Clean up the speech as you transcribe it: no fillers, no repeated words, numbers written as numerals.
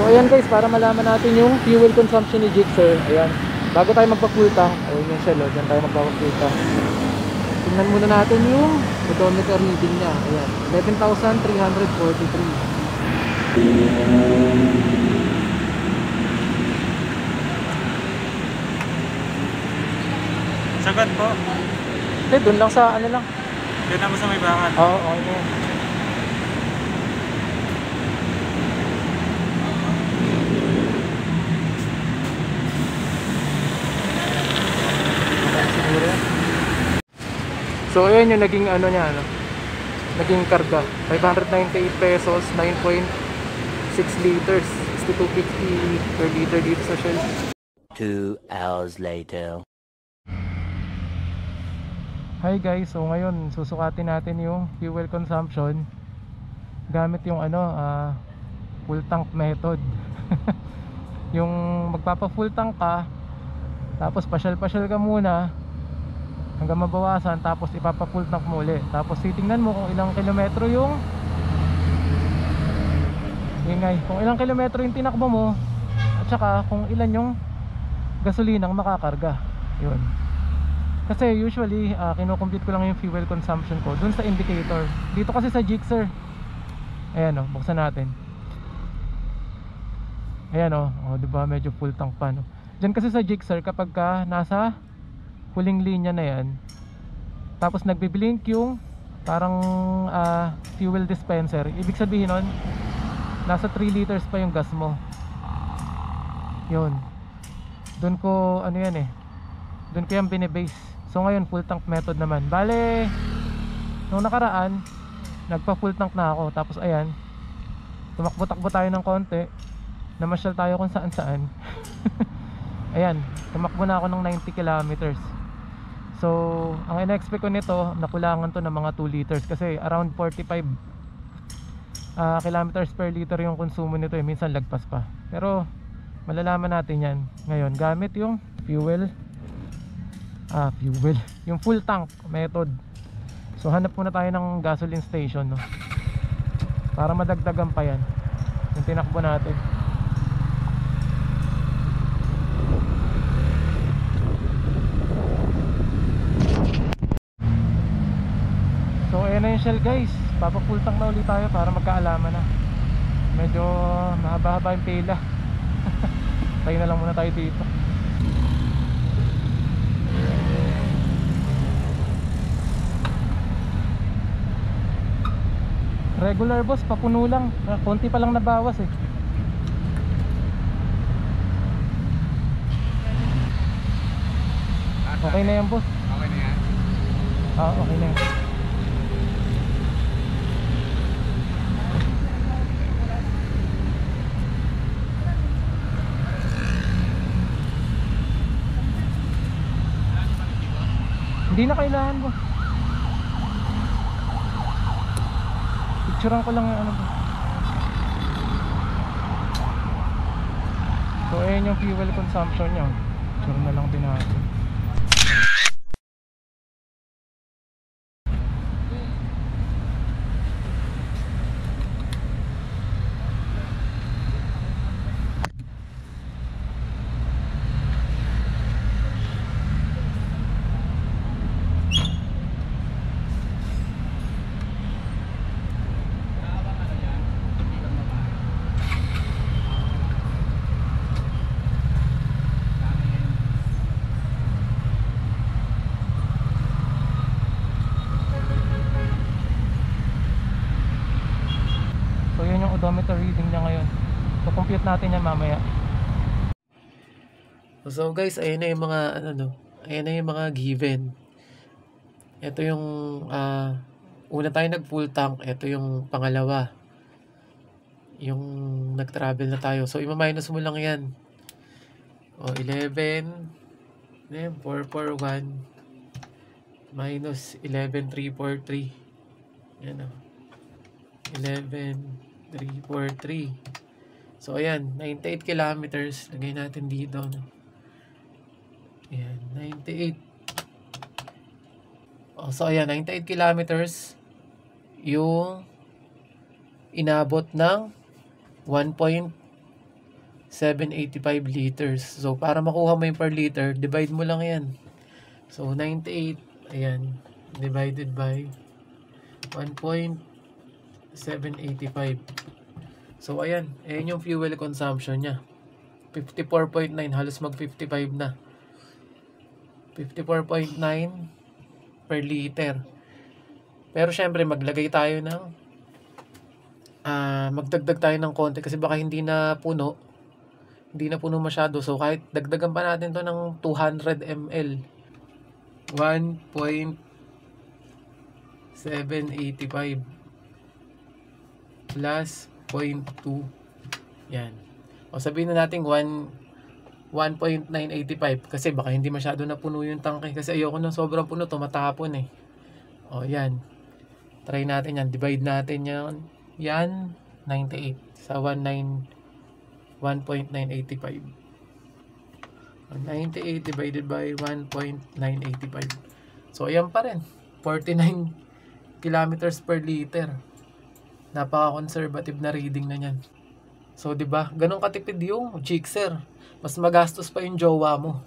So ayan guys, para malaman natin yung fuel consumption ni Gixxer. Ayan, bago tayo magpa-full tank, ayun yung shell, dyan tayo magpa-full tank. Tingnan muna natin yung odometer reading niya. Ayan, 11,343. Sagot po. Hindi, dun lang sa ano lang. Doon ako sa may bakal. Oo, okay na yan. So ayan yung naging ano niya, ano, naging karga, 598 pesos, 9.6 liters, 62.50 per liter dito sa Shell. 2 hours later. Hi guys, so ngayon susukatin natin yung fuel consumption gamit yung ano, full tank method. Yung magpapa full tank ka, tapos pasyal-pasyal ka muna hanggang mabawasan, tapos ipapa full tank mo ulit. Tapos titingnan mo kung ilang kilometro yung kung ilang kilometro yung tinakbo mo, at saka kung ilan yung gasolinang makakarga. Yun. Kasi usually kino-compute ko lang yung fuel consumption ko dun sa indicator. Dito kasi sa Gixxer, ayan o, buksan natin. Ayan o, diba medyo full tank pa, no? Diyan kasi sa Gixxer, kapag ka nasa huling linya na yan, tapos nagbiblink yung parang fuel dispenser, ibig sabihin nun nasa 3 liters pa yung gas mo. Yun, dun ko ano yan dun ko yan binibase. So ngayon full tank method naman. Bale, nung nakaraan nagpa full tank na ako, tapos ayan, tumakbo-takbo tayo ng konti, namasyal tayo kung saan saan. Ayan, tumakbo na ako ng 90 kilometers. So ang in-expect ko nito, nakulangan to ng mga 2 liters kasi around 45 kilometers per liter yung konsumo nito, minsan lagpas pa. Pero malalaman natin yan ngayon gamit yung fuel yung full tank method. So hanap muna tayo ng gasoline station, no, para madagdagan pa yan yung tinakbo natin. So ayan na yung Shell guys, papa-full tank na ulit tayo para magkaalaman na. Medyo mahaba-haba yung pila. Tayo na lang muna tayo dito. Regular boss, papuno lang, konti pa lang nabawas Okay na yan boss. Okay na yan. Okay na yan. Hindi na kailangan boss. Picturean ko lang yung ano boss. So ayan yung fuel consumption nya. Picture na lang din natin. Odometer reading niya ngayon. So compute natin yan mamaya. So guys, ayun na yung mga ayan na yung mga given. Ito yung una tayo nag full tank, ito yung pangalawa. Yung nag-travel na tayo. So i-minus mo lang yan. 11 441 minus 11,343. Yan 11,343. So ayan, 98 kilometers. Lagay natin dito, no? Ayan, 98. So ayan, 98 kilometers yung inabot ng 1.2 785 liters. So, para makuha mo yung per liter, divide mo lang yan. So, 98, ayan, divided by 1.785. So, ayan yung fuel consumption niya. 54.9, halos mag 55 na. 54.9 per liter. Pero syempre, maglagay tayo ng magdagdag tayo ng konti kasi baka hindi na puno masyado. So kahit dagdagan pa natin to ng 200 ml, 1.785 plus 0.2, yan. O sabihin na natin 1.985 kasi baka hindi masyado na puno yung tangke kasi ayoko nang sobrang puno, tumatapon eh. O yan, try natin yan, divide natin yan 98 sa 1.985. 98 divided by 1.985. So ayan pa rin, 49 kilometers per liter. Napaka-conservative na reading na niyan. So 'di ba? Ganun katipid yung Gixxer. Mas magastos pa yung jowa mo.